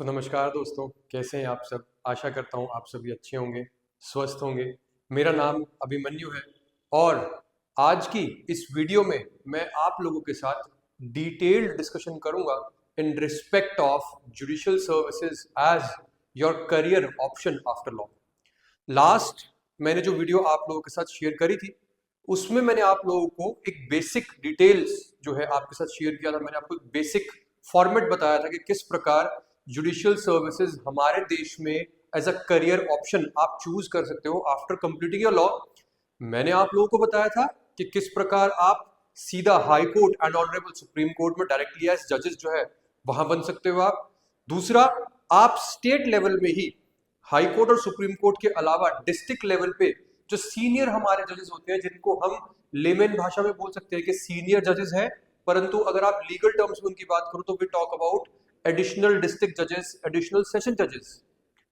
तो नमस्कार दोस्तों, कैसे हैं आप सब। आशा करता हूँ आप सभी अच्छे होंगे, स्वस्थ होंगे। मेरा नाम अभिमन्यु है और आज की इस वीडियो में मैं आप लोगों के साथ डिटेल्ड डिस्कशन करूंगा in respect of judicial services as your career option after law. Last मैंने जो वीडियो आप लोगों के साथ शेयर करी थी उसमें मैंने आप लोगों को एक बेसिक डिटेल्स जो है आपके साथ शेयर किया था। मैंने आपको एक बेसिक फॉर्मेट बताया था कि किस प्रकार जुडिशियल सर्विसेज हमारे देश में एज अ करियर ऑप्शन आप चूज कर सकते हो आफ्टर कंप्लीटिंग योर लॉ। मैंने आप लोगों को बताया था कि किस प्रकार आप सीधा high court and honourable supreme court में डायरेक्टली एज जजेस जो है वहां बन सकते हो आप। दूसरा, आप स्टेट लेवल में ही हाई कोर्ट और सुप्रीम कोर्ट के अलावा डिस्ट्रिक्ट लेवल पे जो सीनियर हमारे जजेस होते हैं, जिनको हम लेमेन भाषा में बोल सकते हैं कि सीनियर जजेस हैं, परंतु अगर आप लीगल टर्म्स में उनकी बात करो तो we talk about additional district जजेस, एडिशनल सेशन जजेस।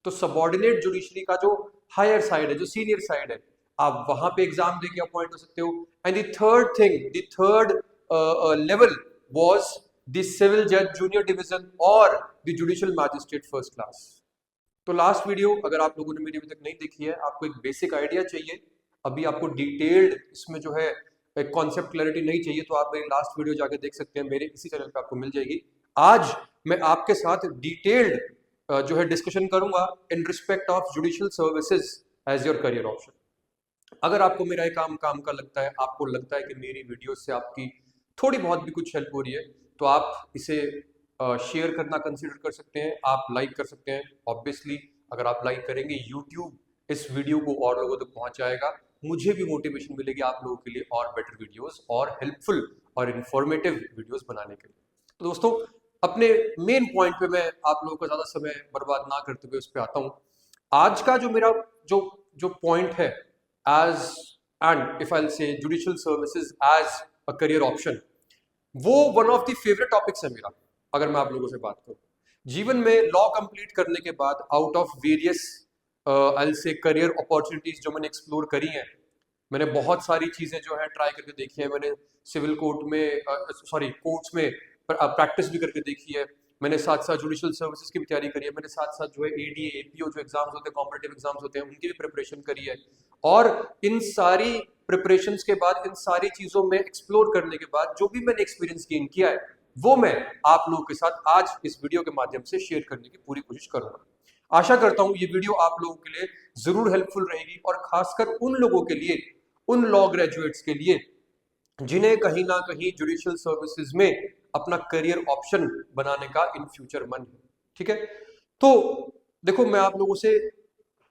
तो सबॉर्डिनेट जुडिशरी का जो हायर साइड है, जो सीनियर साइड है, आप वहां पे एग्जाम देके अपॉइंट हो सकते हो। And the third thing, the third level was the civil जज जूनियर डिवीजन और the judicial magistrate first class. तो लास्ट वीडियो अगर आप लोगों ने मेरी अभी तक नहीं देखी है, आपको एक बेसिक आइडिया चाहिए, अभी आपको डिटेल्ड इसमें जो है एक कॉन्सेप्ट क्लैरिटी नहीं चाहिए, तो आप मेरी लास्ट वीडियो जाके देख सकते हैं, मेरे इसी चैनल पे आपको मिल जाएगी। आज मैं आपके साथ डिटेल्ड जो है डिस्कशन करूंगा in respect of judicial services as your career option. अगर आपको मेरा ये काम काम का लगता है, आपको लगता है कि मेरी वीडियो से आपकी थोड़ी बहुत भी कुछ हेल्प हो रही है, तो आप इसे शेयर करना कंसिडर कर सकते हैं, आप लाइक कर सकते हैं। ऑब्वियसली अगर आप लाइक करेंगे यूट्यूब इस वीडियो को और लोगों तक पहुंचाएगा, मुझे भी मोटिवेशन मिलेगी आप लोगों के लिए और बेटर वीडियोस और हेल्पफुल और इंफॉर्मेटिव वीडियोस बनाने के लिए। तो दोस्तों, अपने मेन पॉइंट पे मैं आप लोगों का ज़्यादा समय बर्बाद ना करते हुए उस पर आता हूँ। आज का जो मेरा जो जो पॉइंट है, as and if I'll say judicial services as a career option, वो one of the favourite topics है मेरा। अगर मैं आप लोगों से बात करूं, जीवन में लॉ कंप्लीट करने के बाद आउट ऑफ वेरियस आई से करियर अपॉर्चुनिटीज जो मैंने एक्सप्लोर करी हैं, मैंने बहुत सारी चीजें जो है ट्राई करके देखी है। मैंने सिविल कोर्ट में कोर्ट्स में प्रैक्टिस भी करके देखी है। मैंने साथ साथ जुडिशियल सर्विसेज की भी तैयारी करी है। मैंने साथ साथ जो है एडीए एपीओ जो एग्जाम्स होते हैं, कॉम्पिटिटिव एग्जाम्स होते हैं, उनकी भी प्रिपरेशन करी है। और इन सारी प्रिपरेशंस के बाद, इन सारी चीजों में एक्सप्लोर करने के बाद जो भी मैंने एक्सपीरियंस गेन किया है, वो मैं आप लोगों के साथ आज इस वीडियो के माध्यम से शेयर करने की पूरी कोशिश करूंगा। आशा करता हूं ये वीडियो आप लोगों के लिए जरूर हेल्पफुल रहेगी, और खासकर उन लोगों के लिए, उन लॉ ग्रेजुएट्स के लिए जिन्हें कहीं ना कहीं जुडिशियल सर्विसेज में अपना करियर ऑप्शन बनाने का इन फ्यूचर मन है। ठीक है, तो देखो, मैं आप लोगों से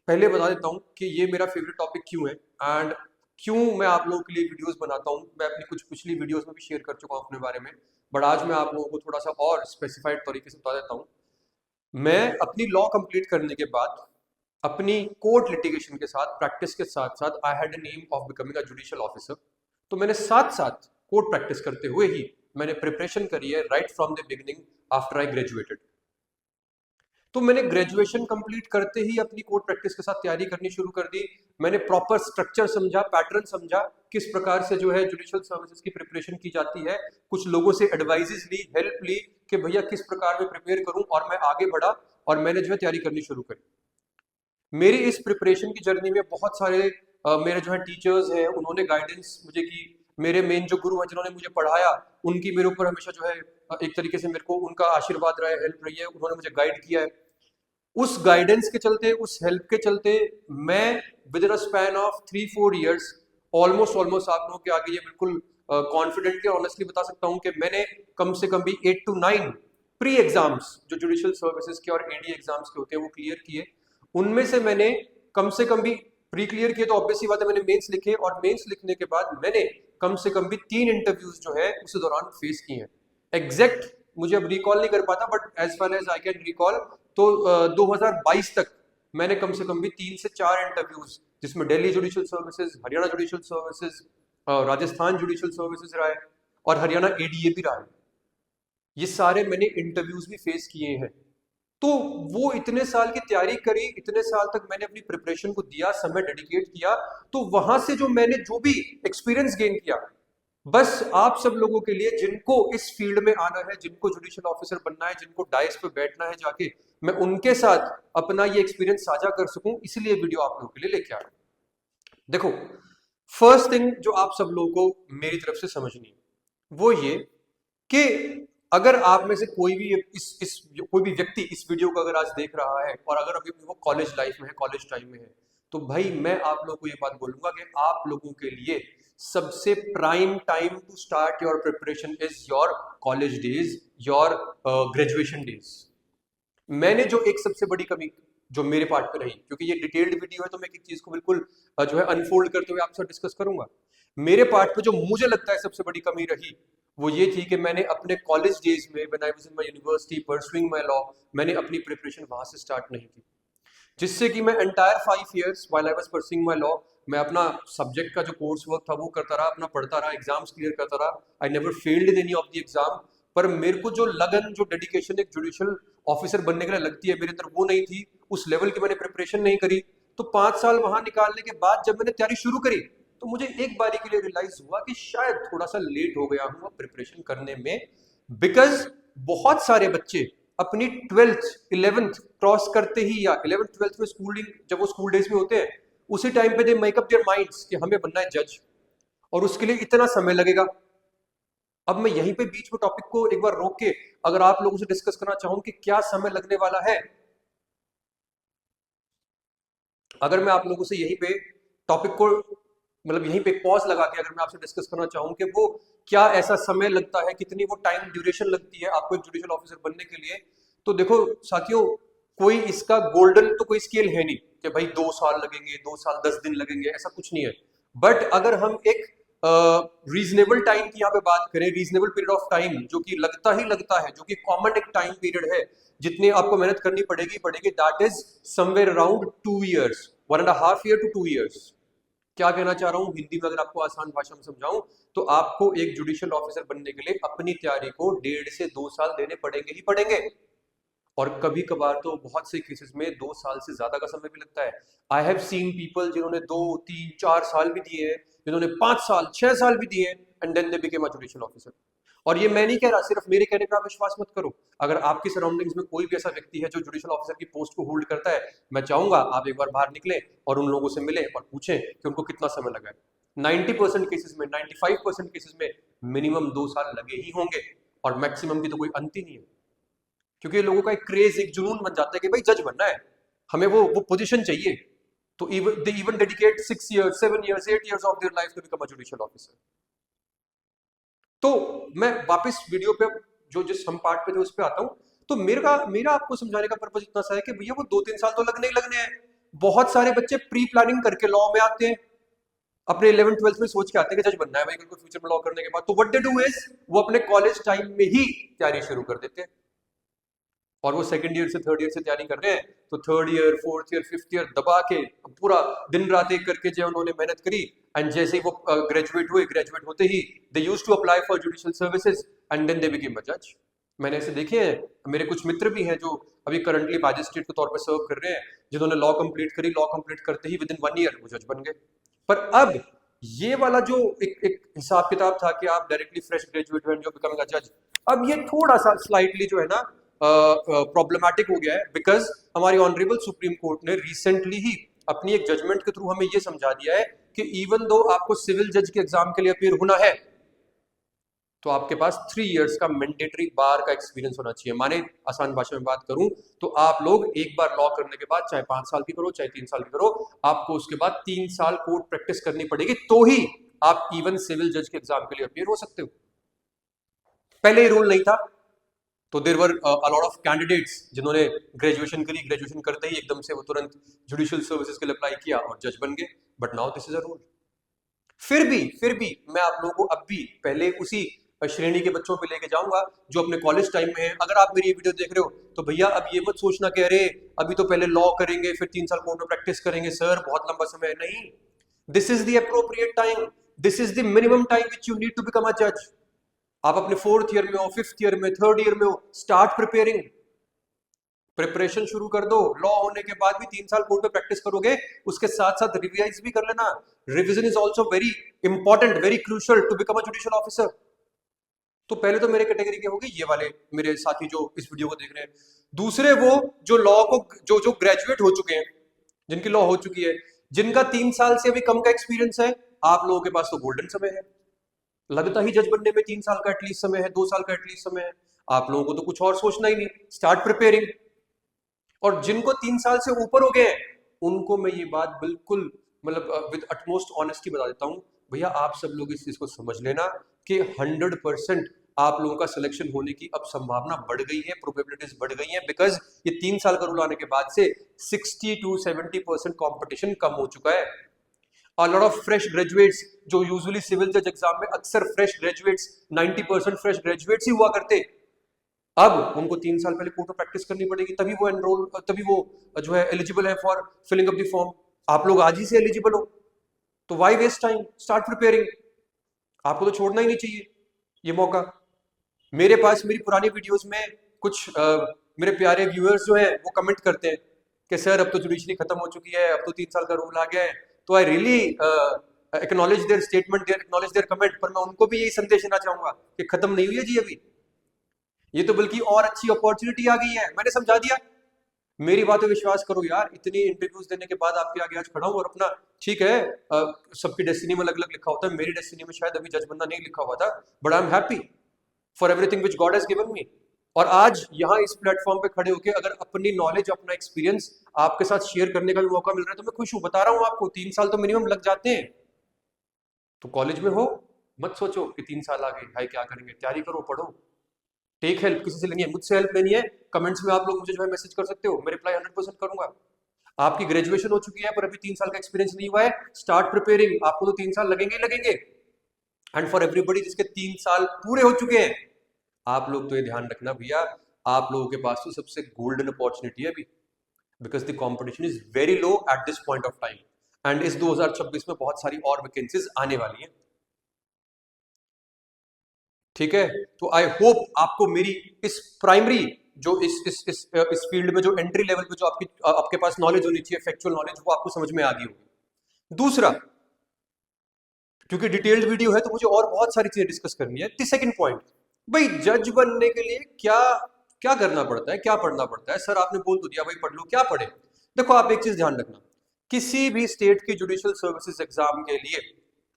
पहले बता देता हूं कि ये मेरा फेवरेट टॉपिक क्यों है एंड क्यों मैं आप लोगों के लिए वीडियोस बनाता हूं। मैं अपनी कुछ पिछली वीडियोस में भी शेयर कर चुका हूं अपने बारे में, बट आज मैं आप लोगों को थोड़ा सा और स्पेसिफाइड तरीके से बता देता हूं। मैं अपनी लॉ कंप्लीट करने के बाद अपनी कोर्ट लिटिगेशन के साथ, प्रैक्टिस के साथ साथ, I had an aim of becoming a judicial officer. तो मैंने साथ साथ कोर्ट प्रैक्टिस करते हुए ही मैंने प्रिपरेशन करी है right from the beginning after I graduated. तो मैंने ग्रेजुएशन कंप्लीट करते ही अपनी कोर्ट प्रैक्टिस के साथ तैयारी करनी शुरू कर दी। मैंने प्रॉपर स्ट्रक्चर समझा, पैटर्न समझा, किस प्रकार से जो है जुडिशियल सर्विसेज की प्रिपरेशन की जाती है। कुछ लोगों से एडवाइजेस ली, हेल्प ली कि भैया किस प्रकार में प्रिपेयर करूं, और मैं आगे बढ़ा और मैंने जो है तैयारी करनी शुरू करी। मेरी इस प्रिपरेशन की जर्नी में बहुत सारे मेरे जो है टीचर्स हैं, उन्होंने गाइडेंस मुझे की। मेरे मेन जो गुरु हैं जिन्होंने मुझे पढ़ाया, उनकी मेरे ऊपर हमेशा जो है एक तरीके से मेरे को उनका आशीर्वाद रहा है, हेल्प रही है, उन्होंने मुझे गाइड किया है। उस गाइडेंस के चलते, उस हेल्प के चलते मैं with in a span of 3-4 years almost आप लोगों के आगे ये बिल्कुल कॉन्फिडेंटली और ऑनेस्टली बता सकता हूं कि मैंने कम से कम भी 8 to 9 प्री एग्जाम्स जो जुडिशियल सर्विसेज के और एडी एग्जाम्स के होते हैं वो क्लियर किए। उनमें से मैंने कम से कम भी प्री क्लियर किए, तो ऑब्वियसली बात है मैंने मेंस लिखे, और मेंस लिखने के बाद मैंने कम से कम भी 3 इंटरव्यूज जो है उस दौरान फेस किए हैं। एग्जैक्ट मुझे अब रिकॉल नहीं कर पाता, but as far as I can recall, तो 2022 तक मैंने कम से कम भी 3 से 4 इंटरव्यूज, जिसमें Delhi judicial services, Haryana judicial services, Rajasthan judicial services रहा है, और हरियाणा एडीए भी रहा है। ये सारे मैंने इंटरव्यूज भी फेस किए हैं। तो वो इतने साल की तैयारी करी, इतने साल तक मैंने अपनी प्रिपरेशन को दिया, समय डेडिकेट किया, तो वहां से जो मैंने जो भी एक्सपीरियंस गेन किया, बस आप सब लोगों के लिए जिनको इस फील्ड में आना है, जिनको जुडिशियल ऑफिसर बनना है, जिनको डाइस पे बैठना है जाके, मैं उनके साथ अपना ये एक्सपीरियंस साझा कर सकूं, इसलिए वीडियो आप लोगों के लिए लेके आया। देखो, फर्स्ट थिंग जो आप सब लोगों को मेरी तरफ से समझनी है वो ये कि अगर आप में से कोई भी कोई भी व्यक्ति इस वीडियो को अगर आज देख रहा है और अगर अभी वो कॉलेज लाइफ में है, कॉलेज टाइम में है, तो भाई मैं आप लोगों को ये बात बोलूंगा कि आप लोगों के लिए सबसे prime time to start your preparation is your college days, your graduation days. मैंने जो एक सबसे बड़ी कमी जो मेरे पार्ट पे रही, क्योंकि ये डिटेल्ड वीडियो है तो मैं एक चीज को बिल्कुल जो है अनफोल्ड करते हुए आपसे डिस्कस करूंगा। मेरे पार्ट पे जो मुझे लगता है सबसे बड़ी कमी रही वो ये थी कि मैंने अपने कॉलेज डेज में when I was in my university pursuing my law, मैंने अपनी प्रिपरेशन वहां से स्टार्ट नहीं की, जिससे कि मैं entire 5 years while I was pursuing my law मैं अपना सब्जेक्ट का जो कोर्स वर्क था वो करता रहा, अपना पढ़ता रहा, एग्जाम्स क्लियर करता रहा। I never failed in any of the exam. पर मेरे को जो लगन, जो डेडिकेशन एक जुडिशियल ऑफिसर बनने के लिए लगती है, मेरे अंदर वो नहीं थी। उस लेवल की मैंने प्रिपरेशन नहीं करी। तो 5 साल वहां निकालने के बाद जब मैंने तैयारी शुरू करी तो मुझे एक बारी के लिए रियलाइज हुआ कि शायद थोड़ा सा लेट हो गया हूँ प्रिपरेशन करने में, बिकॉज बहुत सारे बच्चे अपनी 12th 11th क्रॉस करते ही या 11th 12th में स्कूलिंग जब वो स्कूल डेज में होते हैं उसी टाइम पे they make up their minds कि हमें बनना है जज और उसके लिए इतना समय लगेगा। अब मैं यहीं पे बीच में टॉपिक को एक बार रोक के अगर आप लोगों से डिस्कस करना चाहूं कि क्या समय लगने वाला है, अगर मैं आप लोगों से यहीं पे टॉपिक को मतलब यहीं पे पॉज लगा के अगर मैं आपसे डिस्कस करना चाहूं कि वो क्या ऐसा समय लगता है, कितनी वो टाइम ड्यूरेशन लगती है आपको एक जुडिशियल ऑफिसर बनने के लिए, तो देखो साथियों, कोई इसका गोल्डन तो कोई स्केल है नहीं कि भाई 2 साल लगेंगे, 2 साल 10 दिन लगेंगे, ऐसा कुछ नहीं है। बट अगर हम एक रीजनेबल टाइम की यहाँ पे बात करें, रीजनेबल पीरियड ऑफ टाइम जो कि लगता है, जो कि कॉमन एक टाइम पीरियड है जितनी आपको मेहनत करनी पड़ेगी, that is somewhere around 2 years, 1.5 year to 2 years। क्या कहना चाह रहा हूं हिंदी में अगर आपको आसान भाषा में समझाऊं तो आपको एक जुडिशियल ऑफिसर बनने के लिए अपनी तैयारी को 1.5 से 2 साल देने पड़ेंगे ही पड़ेंगे। और कभी कभार तो बहुत से केसेस में 2 साल से ज्यादा का समय भी लगता है। आई हैव सीन पीपल जिन्होंने 2 3 4 साल भी दिए हैं, जिन्होंने 5 साल 6 साल भी दिए हैं, and then they became a judicial officer. और ये मैं नहीं कह रहा, सिर्फ मेरे कहने पर आप विश्वास मत करो। अगर आपकी सराउंडिंग्स में कोई भी ऐसा व्यक्ति है जो जुडिशियल ऑफिसर की पोस्ट को होल्ड करता है, मैं चाहूंगा आप एक बार बाहर निकले और उन लोगों से मिले और पूछें कि उनको कितना समय लगा है। 90% केसेस में, 95% केसेस में मिनिमम 2 साल लगे ही होंगे और मैक्सिमम की तो कोई अंत ही नहीं है। क्योंकि लोगों का एक क्रेज, एक जुनून बन जाता है कि भाई जज बनना है, हमें वो पोजीशन चाहिए। तो they even dedicate 6 years 7 years 8 years of their life to become a judicial officer. तो मैं वापस वीडियो पे जो जिस हम पार्ट पे थे उस पे आता हूं। तो मेरा आपको समझाने का पर्पज इतना सा है कि भैया वो 2 3 साल तो लगने ही लगने हैं। बहुत सारे बच्चे प्री प्लानिंग करके लॉ में आते हैं, अपने 11th 12th में सोच के आते हैं कि जज बनना है भाई को फ्यूचर में लॉ करने के बाद। तो व्हाट दे डू इज वो अपने कॉलेज टाइम में ही तैयारी शुरू कर देते हैं और वो सेकंड ईयर से थर्ड ईयर से तैयारी कर रहे हैं तो third year 4th year 5th year दबा के पूरा दिन रात एक करके जो उन्होंने मेहनत करी, एंड जैसे ही वो ग्रेजुएट होते ही they used to apply for judicial services and then they became a जज। मैंने ऐसे देखे हैं, मेरे कुछ मित्र भी हैं जो अभी करंटली मैजिस्ट्रेट के तौर पर सर्व कर रहे हैं, जिन्होंने लॉ कंप्लीट करी, लॉ कंप्लीट करते ही विद इन 1 year वो जज बन गए। पर अब ये वाला जो एक हिसाब किताब था कि आप डायरेक्टली फ्रेश ग्रेजुएट हैं जो बिकमिंग अ जज, अब ये थोड़ा सा स्लाइटली जो है ना प्रॉब्लमैटिक हो गया है, बिकॉज हमारी ऑनरेबल सुप्रीम कोर्ट ने रिसेंटली ही अपनी एक जजमेंट के थ्रू हमें ये समझा दिया है कि इवन दो आपको सिविल जज के एग्जाम के लिए अपीयर होना है तो आपके पास 3 years का मैंडेटरी बार का एक्सपीरियंस होना चाहिए। माने आसान भाषा में बात करूं तो आप लोग एक बार लॉ करने के बाद चाहे 5 साल की करो चाहे 3 साल की करो, आपको उसके बाद 3 साल कोर्ट प्रैक्टिस करनी पड़ेगी, तो ही आप इवन सिविल जज के एग्जाम के लिए अपीयर हो सकते हो। पहले ये रूल नहीं था तो there were a lot of candidates जिन्होंने ग्रेजुएशन करी, ग्रेजुएशन करते ही एकदम से वो तुरंत जुडिशियल सर्विसेज के लिए अप्लाई किया और जज बन गए। But now this is a rule. फिर भी मैं आप लोगों को अब भी पहले उसी श्रेणी के बच्चों पे लेके जाऊंगा जो अपने कॉलेज टाइम में है। अगर आप मेरी ये वीडियो देख रहे हो तो भैया अब ये मत सोचना कि अरे अभी तो पहले लॉ करेंगे फिर 3 साल कोर्ट में प्रैक्टिस करेंगे, सर बहुत लंबा समय है। नहीं, this is the appropriate time, this is the minimum time which you need to become a जज। आप अपने 4th ईयर में हो, 5th ईयर में, 3rd ईयर में हो, स्टार्ट प्रिपेयरिंग, प्रिपरेशन शुरू कर दो। लॉ होने के बाद भी 3 साल कोर्ट में प्रैक्टिस करोगे, उसके साथ साथ रिवाइज भी कर लेना। Revision is also very important, very crucial to become a judicial officer. तो पहले तो मेरे कैटेगरी के हो गए ये वाले मेरे साथी जो इस वीडियो को देख रहे हैं। दूसरे वो जो लॉ को जो जो ग्रेजुएट हो चुके हैं, जिनकी लॉ हो चुकी है, जिनका 3 साल से भी कम का एक्सपीरियंस है। आप लोगों के पास तो गोल्डन समय है, लगता ही जज बनने में 3 साल का एटलीस्ट समय है, 2 साल का एटलीस्ट समय है। आप लोगों को तो कुछ और सोचना ही नहीं, स्टार्ट प्रिपेयरिंग। और जिनको 3 साल से ऊपर हो गए हैं, उनको मैं ये बात बिल्कुल मतलब विद अटमोस्ट ऑनेस्टी बता देता हूँ, भैया आप सब लोग इस चीज को समझ लेना कि 100% आप लोगों का सिलेक्शन होने की अब संभावना बढ़ गई है, प्रोबेबिलिटीज बढ़ गई है, बिकॉज ये 3 साल का रूल आने के बाद से 60 to 70% कॉम्पिटिशन कम हो चुका है। A lot of fresh graduates जो यूजुअली सिविल जज एग्जाम में अक्सर फ्रेश ग्रेजुएट्स 90% फ्रेश ग्रेजुएट्स ही हुआ करते, अब उनको 3 साल पहले कोर्ट में प्रैक्टिस करनी पड़ेगी, तभी वो जो है एलिजिबल है for filling up the form. आप लोग आज ही से एलिजिबल हो, तो why waste time, start preparing. आपको तो छोड़ना ही नहीं चाहिए ये मौका। मेरे पास मेरी पुरानी वीडियोस में कुछ मेरे प्यारे व्यूअर्स जो हैं वो कमेंट करते हैं कि सर अब तो जुडिशरी खत्म हो चुकी है, अब तो 3 साल का रूल आ गया है। तो I really acknowledge their statement, their acknowledge their comment, पर मैं उनको भी यही संदेश देना चाहूंगा कि खत्म नहीं हुई है जी अभी, ये तो बल्कि और अच्छी अपॉर्चुनिटी आ गई है। मैंने समझा दिया, मेरी बात पे विश्वास करो यार। इतनी इंटरव्यूज देने के बाद आपके आगे आज खड़ा हूं, और अपना ठीक है सबकी डेस्टिनी में अलग अलग लिखा होता है, मेरी डेस्टिनी में शायद अभी जज बनना नहीं लिखा हुआ था, but I am happy for everything which God has given me. और आज यहाँ इस प्लेटफॉर्म पे खड़े होकर अगर अपनी नॉलेज, अपना एक्सपीरियंस आपके साथ शेयर करने का भी मौका मिल रहा है तो मैं खुश हूं। बता रहा हूं आपको, 3 साल तो मिनिमम लग जाते हैं। तो कॉलेज में हो, मत सोचो कि 3 साल आ गए, भाई क्या करेंगे, तैयारी करो, पढ़ो, टेक हेल्प। किसी से लेनी है, मुझसे हेल्प लेनी है, कमेंट्स में आप लोग मुझे जो है मैसेज कर सकते हो, मैं रिप्लाई 100% करूंगा। आपकी ग्रेजुएशन हो चुकी है पर अभी 3 साल का एक्सपीरियंस नहीं हुआ है, स्टार्ट प्रिपेयरिंग। आपको तो 3 साल लगेंगे ही लगेंगे। एंड फॉर एवरीबडी जिसके 3 साल पूरे हो चुके हैं, आप लोग तो ये ध्यान रखना भैया, आप लोगों के पास तो सबसे गोल्डन अपॉर्चुनिटी है अभी, because the competition is very low at this point of time. And इस 2026 में बहुत सारी और वैकेंसीज आने वाली हैं, ठीक है। तो आई होप आपको मेरी इस प्राइमरी जो इस फील्ड में जो एंट्री लेवल पे जो आपके पास नॉलेज होनी चाहिए, फैक्चुअल नॉलेज, वो आपको समझ में आ गई होगी। दूसरा, क्योंकि डिटेल्ड वीडियो है तो मुझे और बहुत सारी चीजें डिस्कस करनी है। सेकंड पॉइंट, भाई जज बनने के लिए क्या क्या करना पड़ता है, क्या पढ़ना पड़ता है। सर आपने बोल तो दिया भाई पढ़ लो, क्या पढ़े। देखो आप एक चीज ध्यान रखना, किसी भी स्टेट की जुडिशियल सर्विसेज एग्जाम के लिए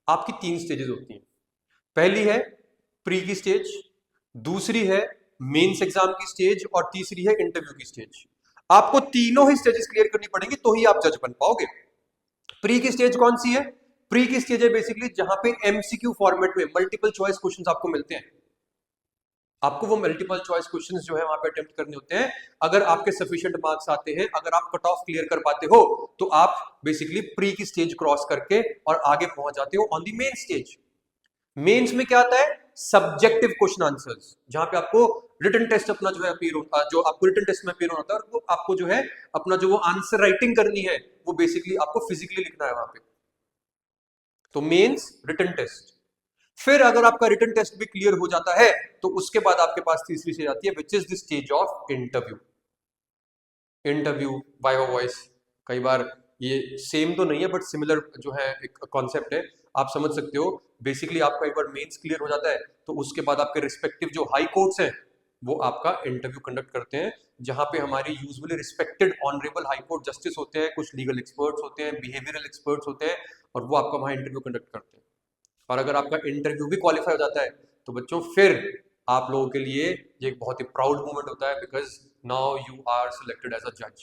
आपकी 3 स्टेजेस होती हैं। पहली है प्री की स्टेज, दूसरी है मेंस एग्जाम की स्टेज, और तीसरी है इंटरव्यू की स्टेज। आपको तीनों ही स्टेजेस क्लियर करनी पड़ेंगी तो ही आप जज बन पाओगे। प्री की स्टेज कौन सी है? प्री की स्टेज है बेसिकली जहां पे एमसीक्यू फॉर्मेट में मल्टीपल चॉइस क्वेश्चंस आपको मिलते हैं। आपको वो मल्टीपल चॉइस क्वेश्चंस जो है वहां पे अटेम्प्ट करने होते हैं। अगर आपके सफिशिएंट मार्क्स आते हैं, अगर आप कट ऑफ क्लियर कर पाते हो, तो आप बेसिकली प्री की स्टेज क्रॉस करके और आगे पहुंच जाते हो on the main stage. Mains में क्या आता है? सब्जेक्टिव क्वेश्चन आंसर्स, जहां पे आपको रिटन टेस्ट अपना जो है जो आपको रिटन टेस्ट में अपीयर होता है, और वो आपको जो है अपना जो वो आंसर राइटिंग करनी है वो बेसिकली आपको फिजिकली लिखना है वहां पे। तो मेंस, रिटन टेस्ट। फिर अगर आपका रिटन टेस्ट भी क्लियर हो जाता है तो उसके बाद आपके पास तीसरी स्टेज आती है, which is the stage of interview. Interview viva voice, कई बार ये सेम तो नहीं है बट सिमिलर जो है एक कॉन्सेप्ट है, आप समझ सकते हो। बेसिकली आपका एक बार मेंस क्लियर हो जाता है तो उसके बाद आपके रिस्पेक्टिव जो हाई कोर्ट्स हैं वो आपका इंटरव्यू कंडक्ट करते हैं, जहां पे हमारी usually respected honourable high court justice होते हैं, कुछ लीगल एक्सपर्ट्स होते हैं, बिहेवियरल एक्सपर्ट्स होते हैं, और वो आपका वहां इंटरव्यू कंडक्ट करते हैं। और अगर आपका इंटरव्यू भी क्वालिफाई हो जाता है तो बच्चों फिर आप लोगों के लिए ये एक बहुत ही प्राउड मोमेंट होता है, because now you are selected as a जज।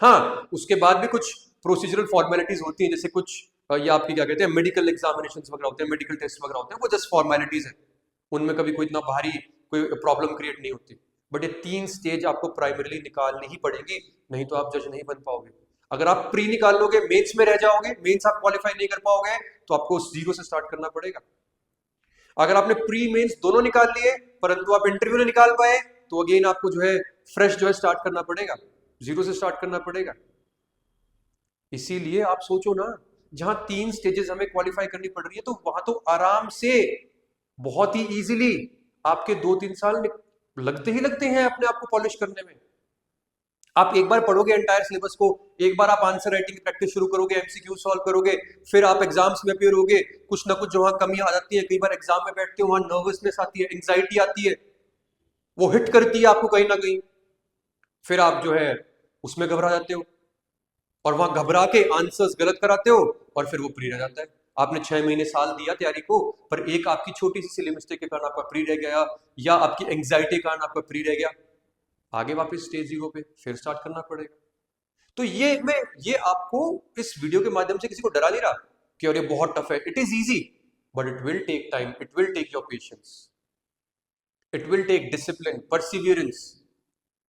हाँ, उसके बाद भी कुछ प्रोसीजरल फॉर्मेलिटीज होती हैं, जैसे कुछ ये आपकी क्या कहते हैं मेडिकल एग्जामिनेशन वगैरह होते हैं, मेडिकल टेस्ट वगैरह होते हैं, वो जस्ट फॉर्मेलिटीज है, उनमें कभी कोई इतना भारी कोई प्रॉब्लम क्रिएट नहीं होती। बट ये 3 स्टेज आपको प्राइमरीली निकालनी ही पड़ेगी, नहीं तो आप जज नहीं बन पाओगे। अगर आप प्री निकाल लोगे, मेंस में रह जाओगे, मेंस आप क्वालिफाई नहीं कर पाओगे, तो आपको 0 से स्टार्ट करना पड़ेगा। अगर आपने प्री मेंस दोनों निकाल लिए परंतु आप इंटरव्यू नहीं निकाल पाए, तो अगेन आपको जो है फ्रेश जो है स्टार्ट करना पड़ेगा, 0 से स्टार्ट करना पड़ेगा। इसीलिए आप सोचो ना, जहां 3 स्टेजेस हमें क्वालिफाई करनी पड़ रही है, तो वहां तो आराम से बहुत ही इजीली आपके 2-3 साल लगते ही लगते हैं अपने आप को पॉलिश करने में। आप एक बार पढ़ोगे एंटायर सिलेबस को, एक बार आप आंसर राइटिंग की प्रैक्टिस शुरू करोगे, एमसीक्यू सॉल्व करोगे, फिर आप एग्जाम्स में अपियर होगे, कुछ ना कुछ जो वहां कमी आ जाती है, कई बार एग्जाम में बैठते हो वहां नर्वसनेस आती है, एंग्जाइटी आती है, वो हिट करती है आपको कहीं ना कहीं। फिर आप जो है उसमें घबरा जाते हो और वहां घबरा के आंसर्स गलत कराते हो और फिर वो प्री रह जाता है। आपने 6 महीने साल दिया तैयारी को, पर एक आपकी छोटी सी सिली मिस्टेक के कारण आपका प्री रह गया, या आपकी एंग्जाइटी के कारण आपका प्री रह गया, आगे वापस स्टेज 0 पे फिर स्टार्ट करना पड़ेगा। तो ये आपको इस वीडियो के माध्यम से किसी को डरा नहीं रहा कि अरे बहुत टफ है। It is easy, but it will take time, it will take your patience, it will take discipline, perseverance.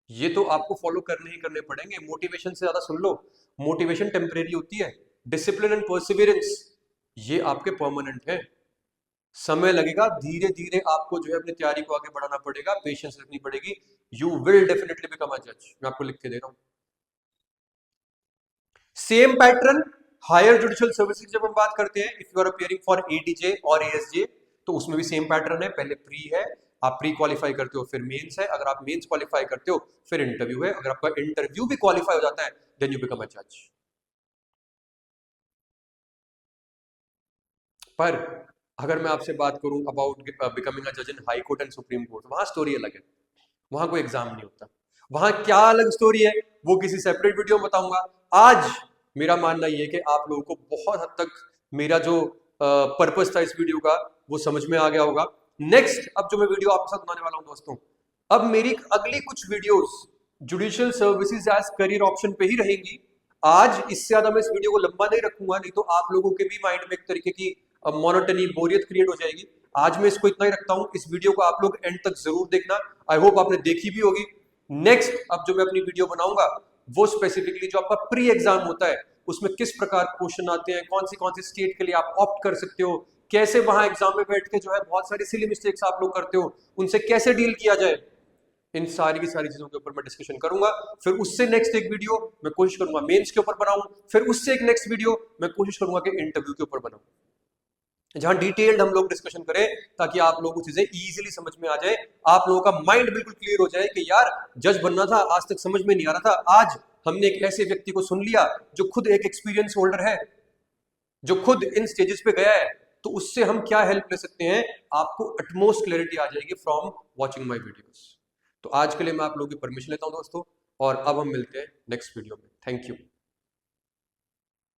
ये तो आपको फॉलो करने ही करने पड़ेंगे। मोटिवेशन से ज्यादा सुन लो, मोटिवेशन टेम्परेरी होती है, डिसिप्लिन एंड परसिवियरेंस ये आपके परमानेंट है। समय लगेगा, धीरे धीरे आपको जो है अपनी तैयारी को आगे बढ़ाना पड़ेगा, पेशेंस रखनी पड़ेगी। You will definitely become a जज, मैं आपको लिख के दे रहा हूं। Same pattern higher judicial services जब हम बात करते हैं, if you are appearing for ADJ और एएसजे, तो उसमें भी सेम पैटर्न है। पहले प्री है, आप प्री क्वालिफाई करते हो, फिर मेंस है, अगर आप मेंस क्वालिफाई करते हो फिर इंटरव्यू है, अगर आपका इंटरव्यू भी क्वालिफाई हो जाता है देन यू बिकम अ जज। पर अगर मैं आपसे बात करूं अबाउट बिकमिंग अ जज इन high court and supreme court, वहां स्टोरी अलग है, वहां कोई एग्जाम नहीं होता। वहां क्या अलग स्टोरी है वो किसी सेपरेट वीडियो में बताऊंगा। आज मेरा मानना यह है कि आप लोगों को बहुत हद तक मेरा जो पर्पस था इस वीडियो का वो समझ में आ गया होगा। नेक्स्ट अब जो मैं वीडियो आपके साथ बनाने वाला हूं दोस्तों, अब मेरी अगली कुछ videos judicial services as career option पे ही रहेंगी। आज इससे ज्यादा मैं इस वीडियो को लंबा नहीं रखूंगा, नहीं तो आप लोगों के भी माइंड में एक तरीके की मोनोटनी, बोरियत क्रिएट हो जाएगी। आज मैं इसको इतना ही रखता हूं, इस वीडियो को आप लोग एंड तक जरूर देखना, आई होप आपने देखी भी होगी। नेक्स्ट अब जो मैं अपनी वीडियो बनाऊंगा वो स्पेसिफिकली जो आपका प्री एग्जाम होता है उसमें किस प्रकार क्वेश्चन आते हैं, कौन सी स्टेट के लिए आप ऑप्ट कर सकते हो, कैसे वहां एग्जाम में बैठ के जो है बहुत सारी सिली मिस्टेक्स आप लोग करते हो उनसे कैसे डील किया जाए, इन सारी की सारी चीजों के ऊपर मैं डिस्कशन करूंगा। फिर उससे नेक्स्ट एक वीडियो मैं कोशिश करूंगा मेंस के ऊपर बनाऊं, फिर उससे एक नेक्स्ट वीडियो मैं कोशिश करूंगा कि इंटरव्यू के ऊपर बनाऊं, जहां डिटेल्ड हम लोग डिस्कशन करें, ताकि आप लोगों को चीजें इजीली समझ में आ जाए, आप लोगों का माइंड बिल्कुल क्लियर हो जाए कि यार जज बनना था, आज तक समझ में नहीं आ रहा था, आज हमने एक ऐसे व्यक्ति को सुन लिया जो खुद एक एक्सपीरियंस होल्डर है, जो खुद इन स्टेजेस पे गया है, तो उससे हम क्या हेल्प ले सकते हैं, आपको अटमोस्ट क्लैरिटी आ जाएगी फ्रॉम वॉचिंग माई वीडियोस। तो आज के लिए मैं आप लोगों की परमिशन लेता हूं दोस्तों, और अब हम मिलते हैं नेक्स्ट वीडियो में। Thank you.